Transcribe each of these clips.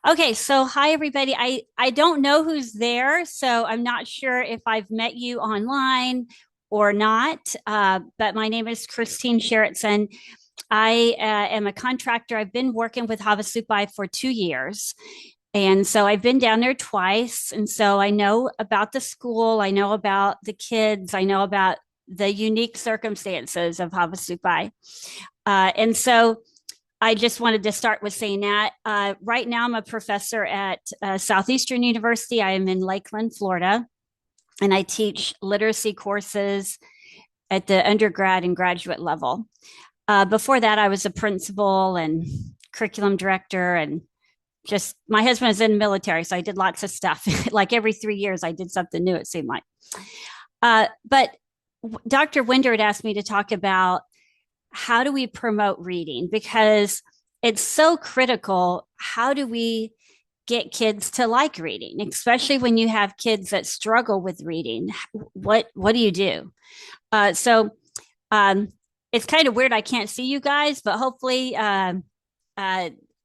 Okay, so hi everybody. I don't know who's there, so I'm not sure if I've met you online or not. But my name is Christine Sherrittson. I am a contractor. I've been working with Havasupai for 2 years. And so I've been down there twice. And so I know about the school, I know about the kids, I know about the unique circumstances of Havasupai. And so I just wanted to start with saying that right now I'm a professor at Southeastern University. I am in Lakeland, Florida, and I teach literacy courses at the undergrad and graduate level. Before that, I was a principal and curriculum director, and just my husband is in the military, so I did lots of stuff. Like every 3 years, I did something new, it seemed like. But Dr. Winder had asked me to talk about how do we promote reading because it's so critical. How do we get kids to like reading, especially when you have kids that struggle with reading? What do you do? So um, it's kind of weird. I can't see you guys, but hopefully, uh,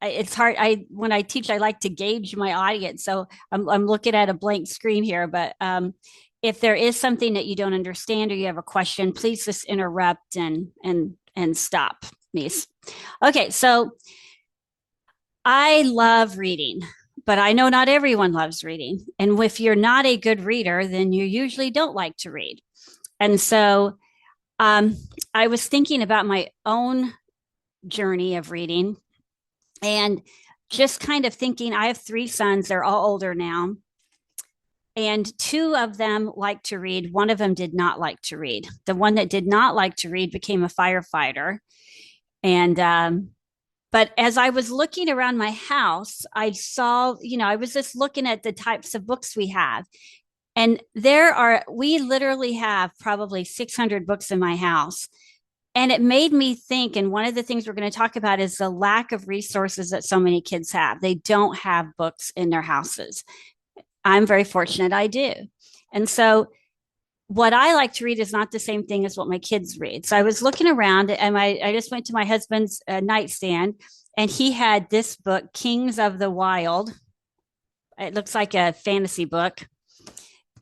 it's hard. I when I teach, I like to gauge my audience. So I'm looking at a blank screen here, but if there is something that you don't understand or you have a question, please just interrupt and stop me. Okay, so I love reading, but I know not everyone loves reading. And if you're not a good reader, then you usually don't like to read. And so um, I was thinking about my own journey of reading and just kind of thinking I have three sons, they're all older now. And two of them like to read. One of them did not like to read. The one that did not like to read became a firefighter. And but as I was looking around my house, I saw, I was just looking at the types of books we have. And we literally have probably 600 books in my house. And it made me think. And one of the things we're going to talk about is the lack of resources that so many kids have. They don't have books in their houses. I'm very fortunate I do. And so what I like to read is not the same thing as what my kids read. So I was looking around and I just went to my husband's nightstand and he had this book, Kings of the Wild. It looks like a fantasy book.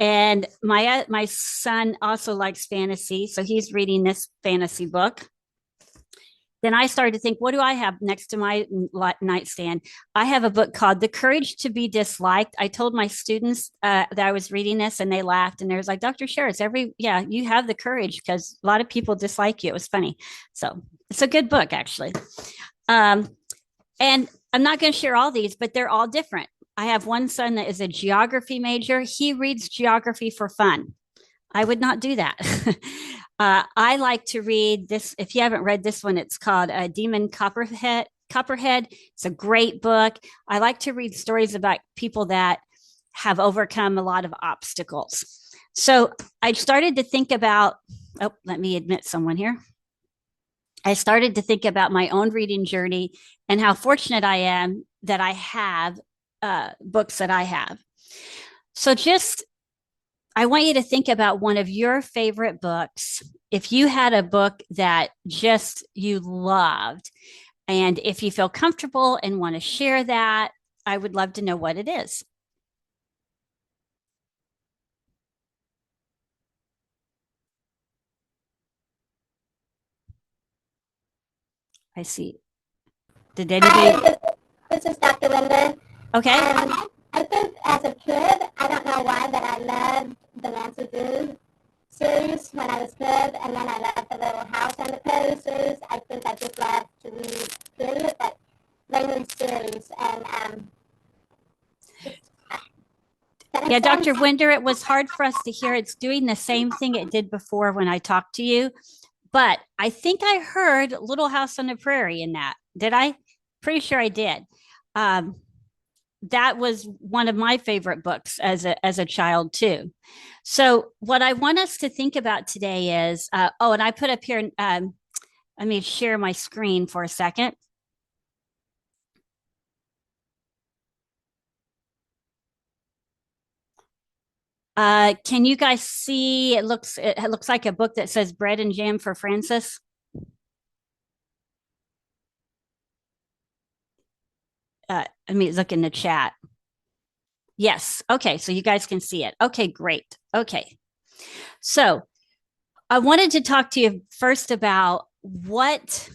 And my son also likes fantasy, so he's reading this fantasy book. Then I started to think, what do I have next to my nightstand? I have a book called The Courage to Be Disliked. I told my students that I was reading this and they laughed and they was like, Dr. Sherritt, yeah, you have the courage because a lot of people dislike you. It was funny. So it's a good book, actually. Um, and I'm not going to share all these, but they're all different. I have one son that is a geography major. He reads geography for fun. I would not do that. I like to read this. If you haven't read this one, it's called Demon Copperhead. Copperhead. It's a great book. I like to read stories about people that have overcome a lot of obstacles. So I started to think about, oh, let me admit someone here. I started to think about my own reading journey and how fortunate I am that I have books that I have. So just I want you to think about one of your favorite books. If you had a book that just you loved, and if you feel comfortable and want to share that, I would love to know what it is. I see. Did Hi, anybody? this is Dr. Linda. Okay. I think as a kid, I don't know why, but I loved the Nancy Drew series when I was a kid, and then I loved the Little House on the Prairie series. I think I just loved to read, period, but mainly series. And does that Yeah, make Dr. sense? Winder, it was hard for us to hear. It's doing the same thing it did before when I talked to you. But I think I heard Little House on the Prairie in that. Did I? Pretty sure I did. Um, that was one of my favorite books as a child too. So what I want us to think about today is oh, and I put up here. Let me share my screen for a second. Can you guys see? It looks like a book that says "Bread and Jam for Francis." let me look in the chat. Yes. Okay. So you guys can see it. Okay, great. Okay. So I wanted to talk to you first about what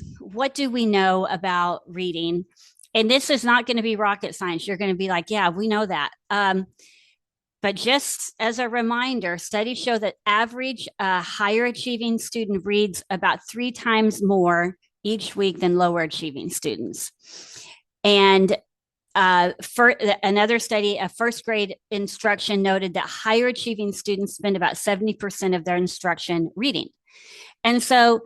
do we know about reading? And this is not going to be rocket science. You're going to be like, yeah, we know that. But just as a reminder, studies show that average higher achieving student reads about 3 times more each week than lower achieving students. And for another study, a first grade instruction noted that higher achieving students spend about 70% of their instruction reading. And so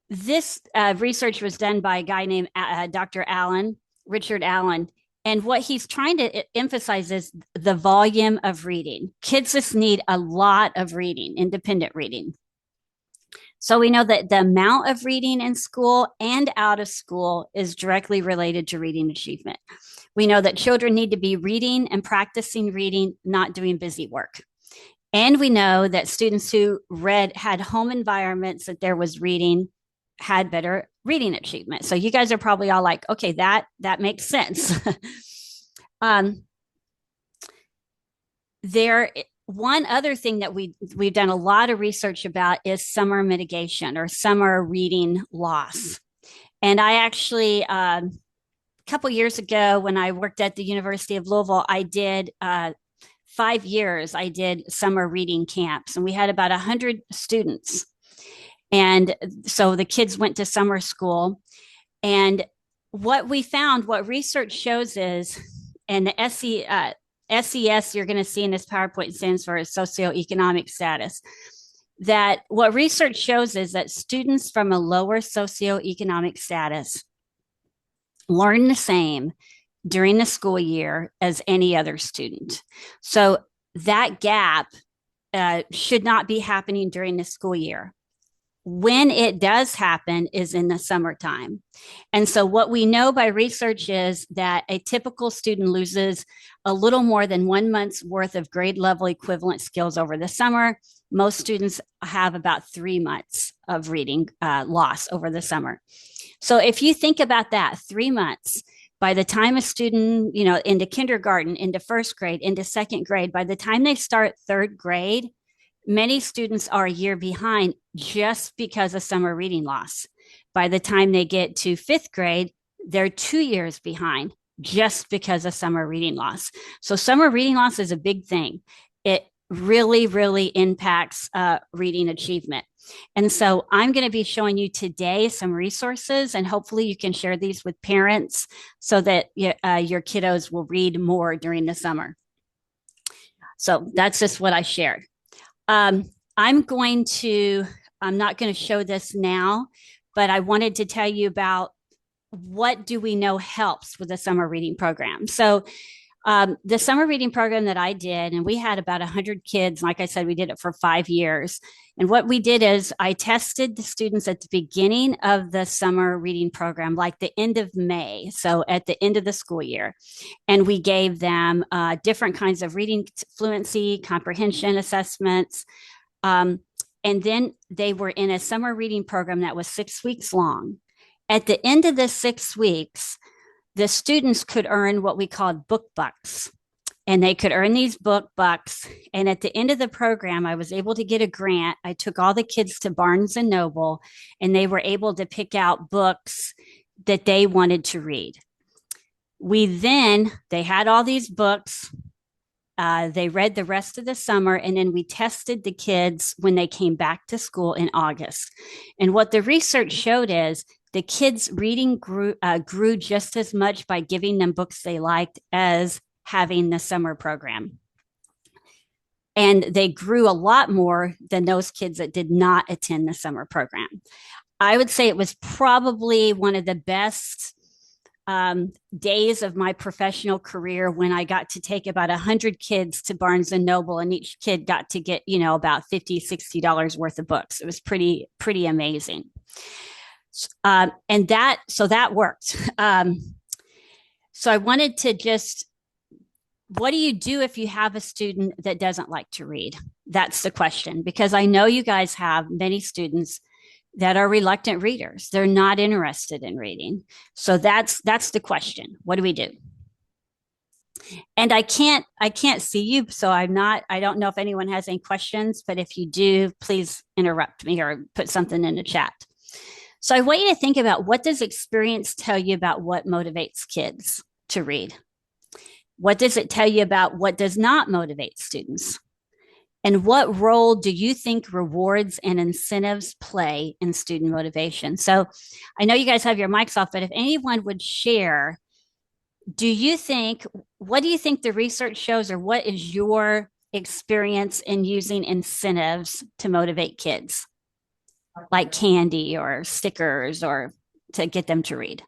this research was done by a guy named Dr. Allen, Richard Allen. And what he's trying to emphasize is the volume of reading. Kids just need a lot of reading, independent reading. So we know that the amount of reading in school and out of school is directly related to reading achievement. We know that children need to be reading and practicing reading, not doing busy work. And we know that students who had home environments that there was reading had better reading achievement. So you guys are probably all like, okay, that makes sense. One other thing that we've done a lot of research about is summer mitigation or summer reading loss. And I actually, a couple years ago when I worked at the University of Louisville, I did 5 years, I did summer reading camps, and we had about 100 students. And so the kids went to summer school. And what we found, what research shows is, and the SES you're going to see in this PowerPoint stands for socioeconomic status, that what research shows is that students from a lower socioeconomic status learn the same during the school year as any other student. So that gap should not be happening during the school year. When it does happen is in the summertime. And so what we know by research is that a typical student loses a little more than 1 month's worth of grade level equivalent skills over the summer. Most students have about 3 months of reading loss over the summer. So if you think about that, 3 months, by the time a student, into kindergarten, into first grade, into second grade, by the time they start third grade, many students are a year behind just because of summer reading loss. By the time they get to fifth grade, they're 2 years behind just because of summer reading loss. So summer reading loss is a big thing. It really, really impacts reading achievement. And so I'm going to be showing you today some resources, and hopefully you can share these with parents so that your kiddos will read more during the summer. So that's just what I shared. I'm not going to show this now, but I wanted to tell you about what do we know helps with the summer reading program. So the summer reading program that I did, and we had about 100 kids. Like I said, we did it for 5 years. And what we did is I tested the students at the beginning of the summer reading program, like the end of May. So at the end of the school year. And we gave them different kinds of reading fluency, comprehension assessments. And then they were in a summer reading program that was 6 weeks long. At the end of the 6 weeks, the students could earn what we called book bucks. And they could earn these book bucks. And at the end of the program, I was able to get a grant. I took all the kids to Barnes and Noble, and they were able to pick out books that they wanted to read. They had all these books. They read the rest of the summer, and then we tested the kids when they came back to school in August. And what the research showed is the kids' reading grew just as much by giving them books they liked as having the summer program. And they grew a lot more than those kids that did not attend the summer program. I would say it was probably one of the best days of my professional career when I got to take about 100 kids to Barnes and Noble, and each kid got to get, about $50, $60 worth of books. It was pretty amazing. And that worked. So I wanted to what do you do if you have a student that doesn't like to read? That's the question, because I know you guys have many students that are reluctant readers. They're not interested in reading. So that's the question. What do we do? And I can't see you, so I don't know if anyone has any questions, but if you do, please interrupt me or put something in the chat. So I want you to think about, what does experience tell you about what motivates kids to read? What does it tell you about what does not motivate students? And what role do you think rewards and incentives play in student motivation? So I know you guys have your mics off, but if anyone would share, what do you think the research shows, or what is your experience in using incentives to motivate kids, like candy or stickers, or to get them to read?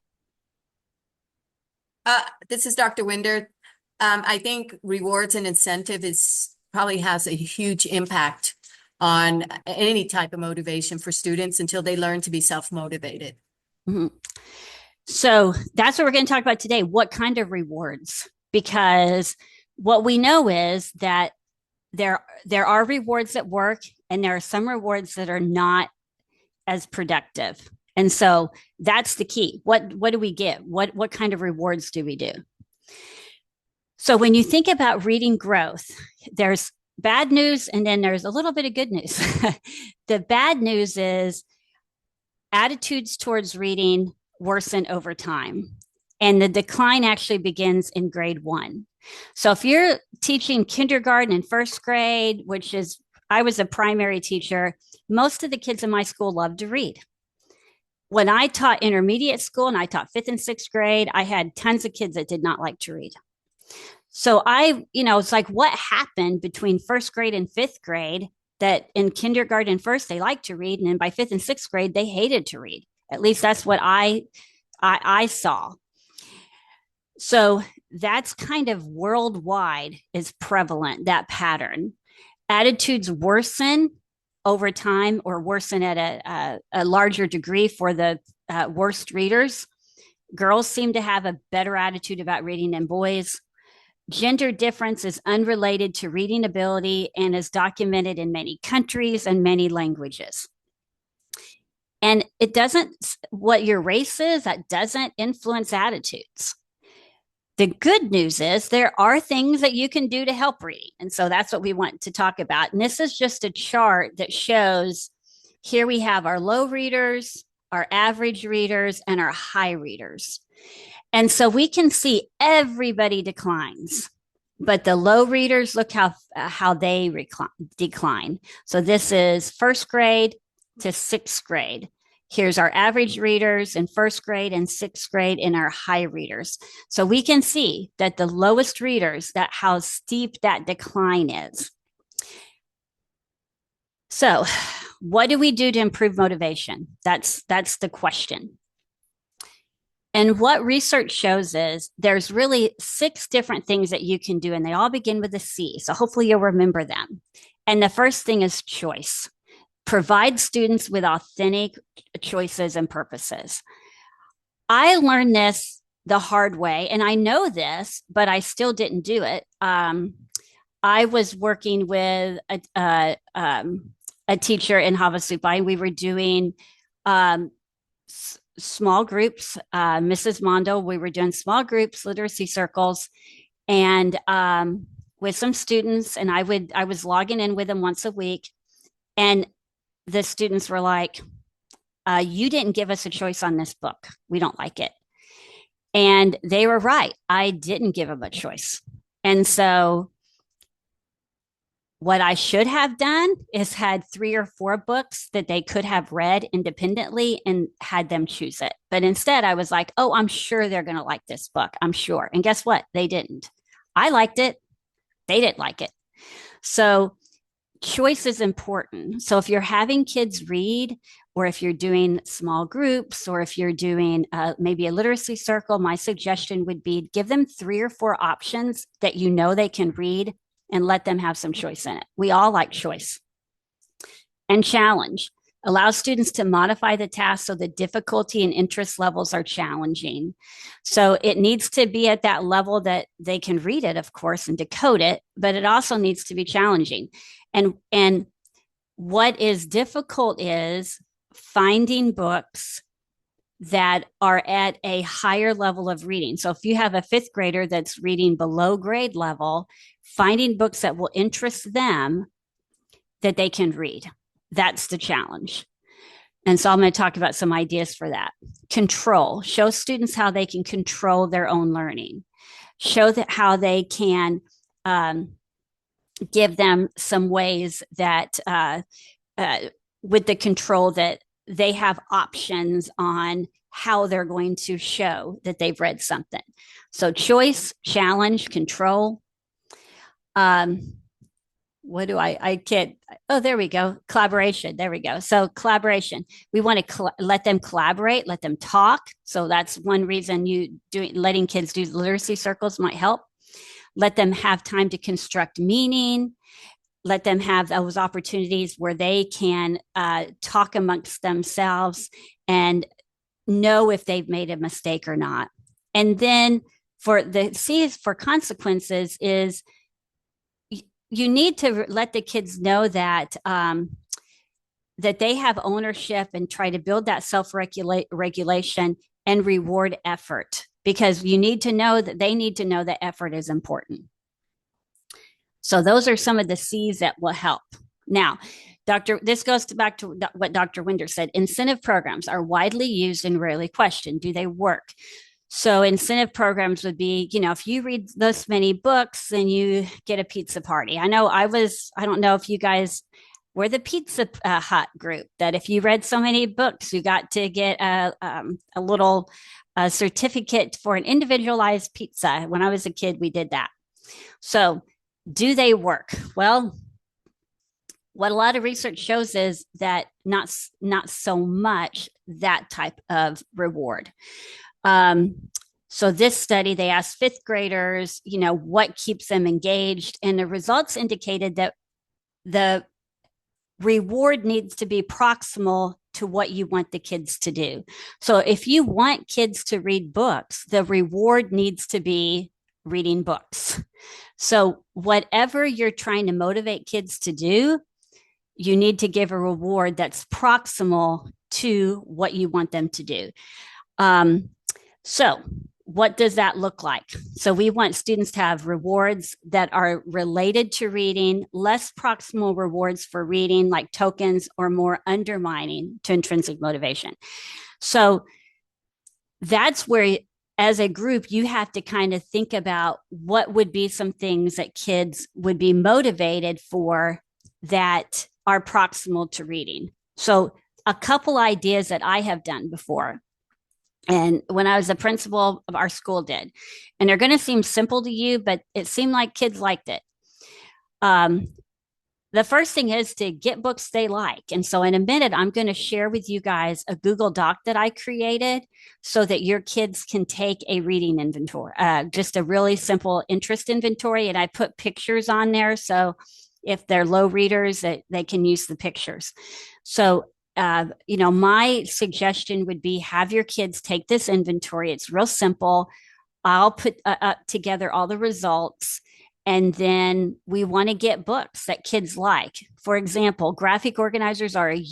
This is Dr. Winder. I think rewards and incentive probably has a huge impact on any type of motivation for students until they learn to be self-motivated. Mm-hmm. So that's what we're going to talk about today. What kind of rewards? Because what we know is that there are rewards that work, and there are some rewards that are not as productive. And so that's the key. What do we get? What kind of rewards do we do? So when you think about reading growth, there's bad news and then there's a little bit of good news. The bad news is attitudes towards reading worsen over time, and the decline actually begins in grade 1. So if you're teaching kindergarten and first grade, I was a primary teacher, most of the kids in my school loved to read. When I taught intermediate school and I taught 5th and 6th grade, I had tons of kids that did not like to read. So it's like, what happened between first grade and 5th grade, that in kindergarten and first they liked to read, and then by 5th and 6th grade they hated to read. At least that's what I saw. So that's kind of worldwide is prevalent, that pattern. Attitudes worsen over time, or worsen at a larger degree for the worst readers. Girls seem to have a better attitude about reading than boys. Gender difference is unrelated to reading ability and is documented in many countries and many languages. And what your race is, that doesn't influence attitudes. The good news is there are things that you can do to help reading. And so that's what we want to talk about. And this is just a chart that shows, here we have our low readers, our average readers, and our high readers. And so we can see everybody declines, but the low readers, look how they decline. So this is first grade to 6th grade. Here's our average readers in first grade and 6th grade, and our high readers. So we can see that the lowest readers, that how steep that decline is. So what do we do to improve motivation? That's the question. And what research shows is there's really 6 different things that you can do, and they all begin with a C. So hopefully you'll remember them. And the first thing is choice. Provide students with authentic choices and purposes. I learned this the hard way, and I know this, but I still didn't do it. I was working with a teacher in Havasupai, and we were doing small groups. Mrs. Mondo, we were doing small groups, literacy circles, and with some students, and I was logging in with them once a week, and the students were like, you didn't give us a choice on this book. We don't like it. And they were right. I didn't give them a choice. And so what I should have done is had 3 or 4 books that they could have read independently and had them choose it. But instead I was like, oh, I'm sure they're going to like this book. I'm sure. And guess what? They didn't. I liked it. They didn't like it. So choice is important. So if you're having kids read, or if you're doing small groups, or if you're doing maybe a literacy circle, my suggestion would be give them 3 or 4 options that you know they can read, and let them have some choice in it. We all like choice. And challenge. Allow students to modify the task so the difficulty and interest levels are challenging. So it needs to be at that level that they can read it, of course, and decode it, but it also needs to be challenging. And what is difficult is finding books that are at a higher level of reading. So if you have a fifth grader that's reading below grade level, finding books that will interest them that they can read. That's the challenge. And so I'm going to talk about some ideas for that. Control. Show students how they can control their own learning. Show that how they can give them some ways that with the control that they have options on how they're going to show that they've read something. So choice, challenge, control. What do I can't, oh, there we go. Collaboration. There we go. So collaboration, we want to let them collaborate, let them talk. So that's one reason letting kids do literacy circles might help. Let them have time to construct meaning. Let them have those opportunities where they can talk amongst themselves and know if they've made a mistake or not. And then for the C's for consequences is you need to let the kids know that that they have ownership and try to build that self-regulation and reward effort, because you need to know that they need to know that effort is important. So those are some of the C's that will help. Now, this goes back to what Dr. Winder said. Incentive programs are widely used and rarely questioned. Do they work? So incentive programs would be, if you read this many books, then you get a pizza party. I don't know if you guys were the Pizza Hut group, that if you read so many books, you got to get a little certificate for an individualized pizza. When I was a kid, we did that. So do they work? Well, what a lot of research shows is that not so much that type of reward. So this study, they asked fifth graders, what keeps them engaged, and the results indicated that the reward needs to be proximal to what you want the kids to do. So if you want kids to read books, the reward needs to be reading books. So whatever you're trying to motivate kids to do, you need to give a reward that's proximal to what you want them to do. So what does that look like? So we want students to have rewards that are related to reading, less proximal rewards for reading, like tokens, or more undermining to intrinsic motivation. So that's where, as a group, you have to kind of think about what would be some things that kids would be motivated for that are proximal to reading. So a couple ideas that I have done before, and when I was the principal of our school did, and they're going to seem simple to you, but it seemed like kids liked it. The first thing is to get books they like. And so in a minute, I'm going to share with you guys a Google Doc that I created so that your kids can take a reading inventory, just a really simple interest inventory. And I put pictures on there. So if they're low readers, they can use the pictures. So my suggestion would be have your kids take this inventory. It's real simple. I'll put up together all the results, and then we want to get books that kids like. For example, graphic organizers are a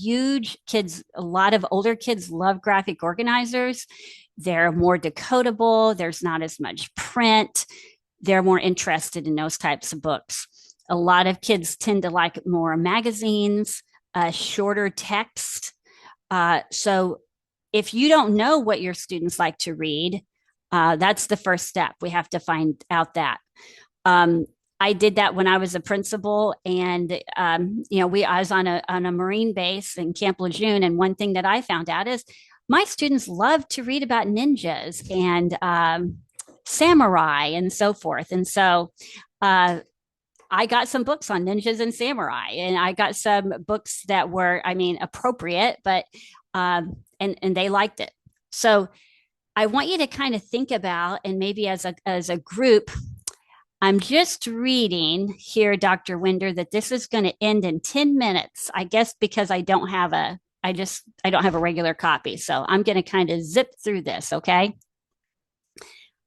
lot of older kids love graphic organizers. They're more decodable. There's not as much print. They're more interested in those types of books. A lot of kids tend to like more magazines, shorter text. So if you don't know what your students like to read, that's the first step. We have to find out that. I did that when I was a principal, and I was on a Marine base in Camp Lejeune, and one thing that I found out is my students love to read about ninjas and samurai and so forth. And so I got some books on ninjas and samurai, and I got some books that were, appropriate, but and they liked it. So I want you to kind of think about, and maybe as a group, I'm just reading here, Dr. Winder, that this is going to end in 10 minutes, I guess, because I don't have a regular copy. So I'm going to kind of zip through this. Okay.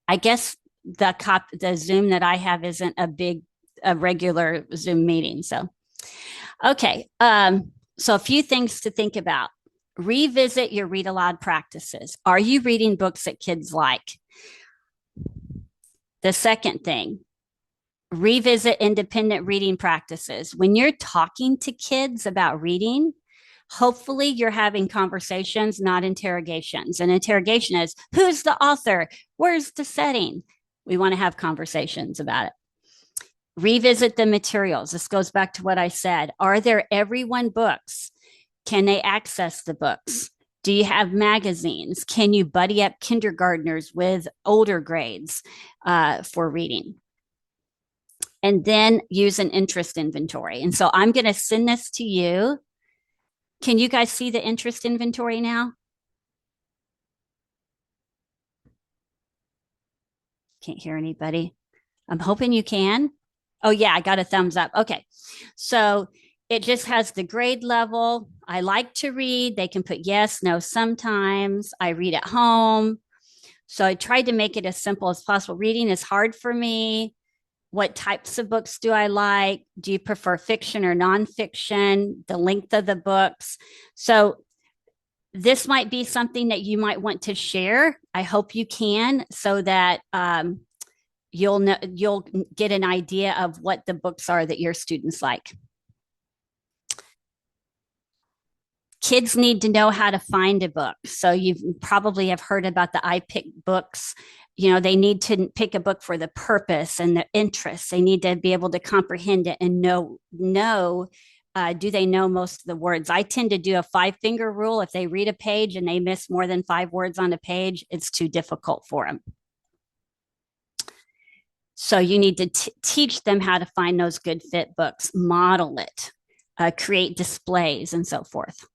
I guess the Zoom that I have isn't a regular Zoom meeting. So, okay. So a few things to think about. Revisit your read aloud practices. Are you reading books that kids like? The second thing, revisit independent reading practices. When you're talking to kids about reading, hopefully you're having conversations, not interrogations. An interrogation is, who's the author? Where's the setting? We want to have conversations about it. Revisit the materials. This goes back to what I said. Are there everyone books? Can they access the books? Do you have magazines? Can you buddy up kindergartners with older grades for reading? And then use an interest inventory. And so I'm going to send this to you. Can you guys see the interest inventory now? Can't hear anybody. I'm hoping you can. Oh, yeah, I got a thumbs up. Okay. So it just has the grade level. I like to read. They can put yes, no, sometimes. I read at home. So I tried to make it as simple as possible. Reading is hard for me. What types of books do I like? Do you prefer fiction or nonfiction? The length of the books. So this might be something that you might want to share. I hope you can, so that you'll get an idea of what the books are that your students like. Kids need to know how to find a book. So you probably have heard about the iPick books. You know, they need to pick a book for the purpose and the interest. They need to be able to comprehend it and know do they know most of the words? I tend to do a 5-finger rule. If they read a page and they miss more than 5 words on a page, it's too difficult for them. So you need to teach them how to find those good fit books, model it, create displays, and so forth.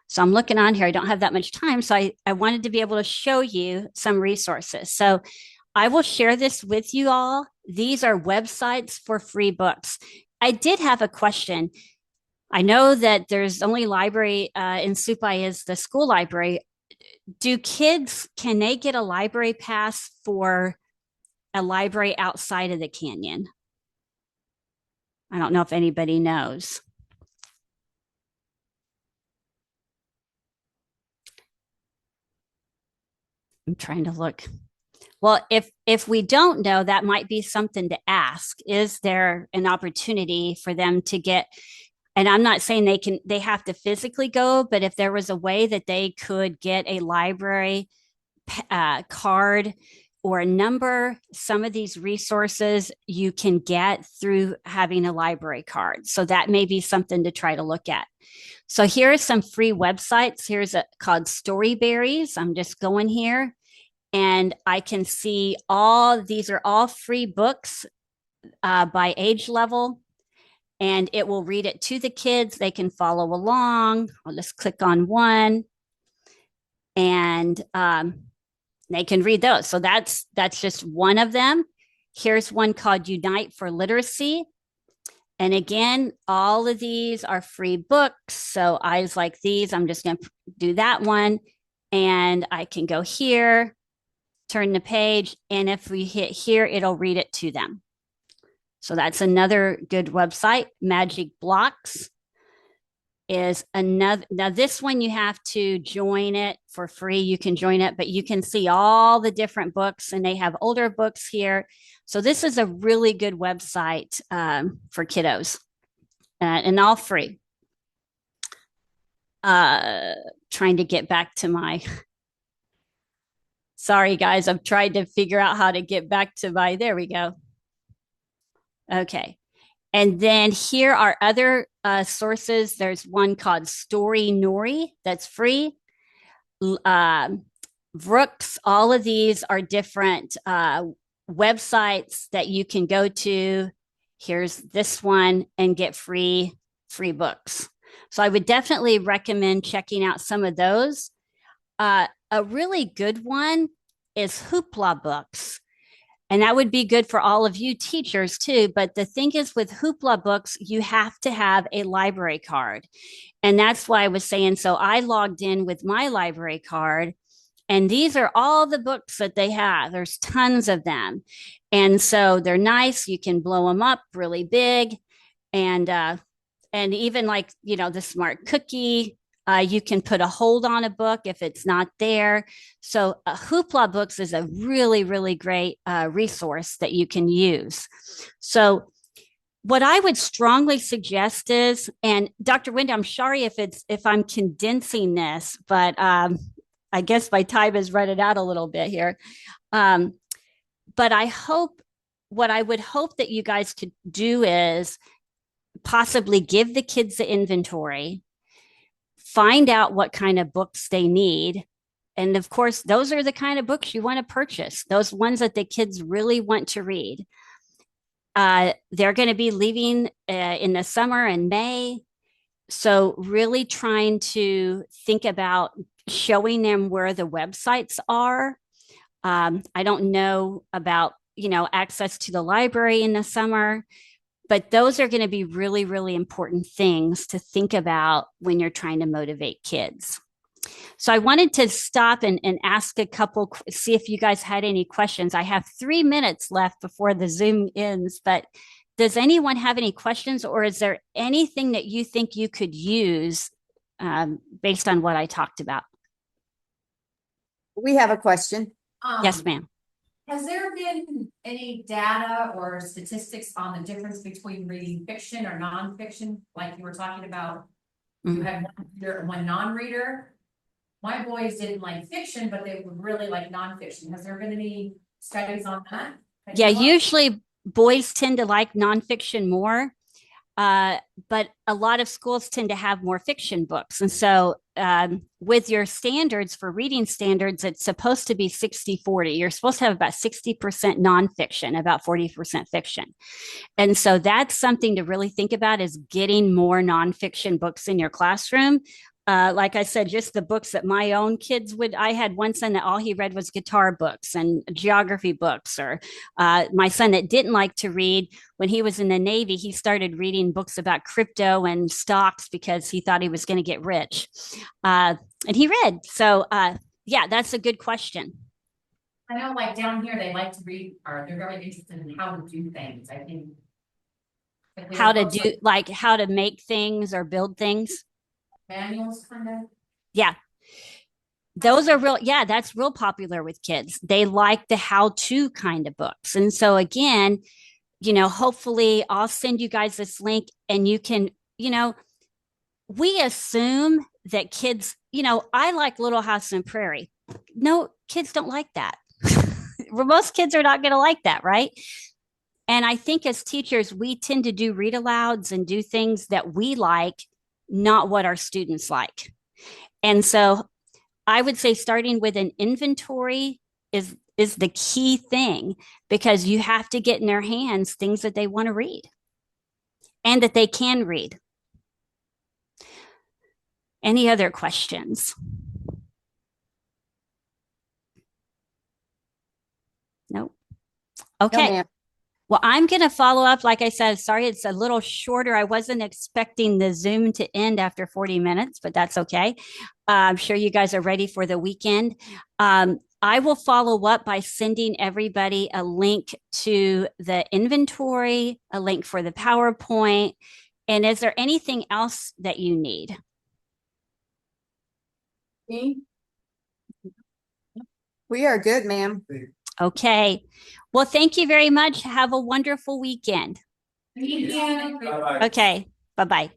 So I'm looking on here. I don't have that much time. So I wanted to be able to show you some resources. So I will share this with you all. These are websites for free books. I did have a question. I know that there's only library in Supai is the school library. Can they get a library pass for a library outside of the canyon? I don't know if anybody knows. I'm trying to look. Well, if we don't know, that might be something to ask. Is there an opportunity for them to get, and I'm not saying they have to physically go, but if there was a way that they could get a library card or a number, some of these resources you can get through having a library card. So that may be something to try to look at. So here are some free websites. Here's called Storyberries. I'm just going here and I can see these are all free books by age level, and it will read it to the kids. They can follow along. I'll just click on one and they can read those. So that's just one of them. Here's one called Unite for Literacy. And again, all of these are free books. So I was like these, I'm just going to do that one. And I can go here, turn the page. And if we hit here, it'll read it to them. So that's another good website. Magic Blocks is another. Now this one you have to join it for free. You can join it, but you can see all the different books and they have older books here. So this is a really good website for kiddos and all free. Trying to get back to my, sorry guys, I've tried to figure out how to get back to there we go. Okay. And then here are other sources. There's one called Story Nori that's free. Brooks, all of these are different websites that you can go to. Here's this one and get free books. So I would definitely recommend checking out some of those. A really good one is Hoopla Books. And that would be good for all of you teachers too. But the thing is with Hoopla Books, you have to have a library card. And that's why I was saying, so I logged in with my library card and these are all the books that they have. There's tons of them. And so they're nice. You can blow them up really big. And even like, the Smart Cookie, You can put a hold on a book if it's not there. So Hoopla Books is a really, really great resource that you can use. So what I would strongly suggest is, and Dr. Winda, I'm sorry if I'm condensing this, but I guess my time is running out a little bit here. But what I would hope that you guys could do is possibly give the kids the inventory, find out what kind of books they need. And of course, those are the kind of books you want to purchase, those ones that the kids really want to read. They're going to be leaving in the summer and May. So really trying to think about showing them where the websites are. I don't know about, access to the library in the summer, but those are going to be really, really important things to think about when you're trying to motivate kids. So I wanted to stop and ask see if you guys had any questions. I have 3 minutes left before the Zoom ends, but does anyone have any questions, or is there anything that you think you could use based on what I talked about? We have a question. Yes, ma'am. Has there been any data or statistics on the difference between reading fiction or nonfiction? Like you were talking about, you had one reader and one non-reader. My boys didn't like fiction, but they would really like nonfiction. Has there been any studies on that? Yeah, usually boys tend to like nonfiction more, but a lot of schools tend to have more fiction books. And so with your standards for reading standards, it's supposed to be 60-40. You're supposed to have about 60% nonfiction, about 40% fiction. And so that's something to really think about, is getting more nonfiction books in your classroom. Like I said, just the books that my own kids I had one son that all he read was guitar books and geography books, or my son that didn't like to read, when he was in the Navy, he started reading books about crypto and stocks because he thought he was going to get rich. And he read. So yeah, that's a good question. I know, like down here, they like to read, or they're very interested in how to do things. I think. How to make things or build things. Manuals, kind of. Yeah. Those are that's real popular with kids. They like the how-to kind of books. And so again, hopefully I'll send you guys this link and you can, we assume that kids, I like Little House on the Prairie. No, kids don't like that. Most kids are not going to like that, right? And I think as teachers, we tend to do read alouds and do things that we like, not what our students like. And so I would say starting with an inventory is the key thing, because you have to get in their hands things that they want to read and that they can read. Any other questions? Nope. Okay. No, well, I'm going to follow up. Like I said, sorry, it's a little shorter. I wasn't expecting the Zoom to end after 40 minutes, but that's okay. I'm sure you guys are ready for the weekend. I will follow up by sending everybody a link to the inventory, a link for the PowerPoint. And is there anything else that you need? We are good, ma'am. Okay. Well, thank you very much. Have a wonderful weekend. Yeah. Okay. Bye-bye.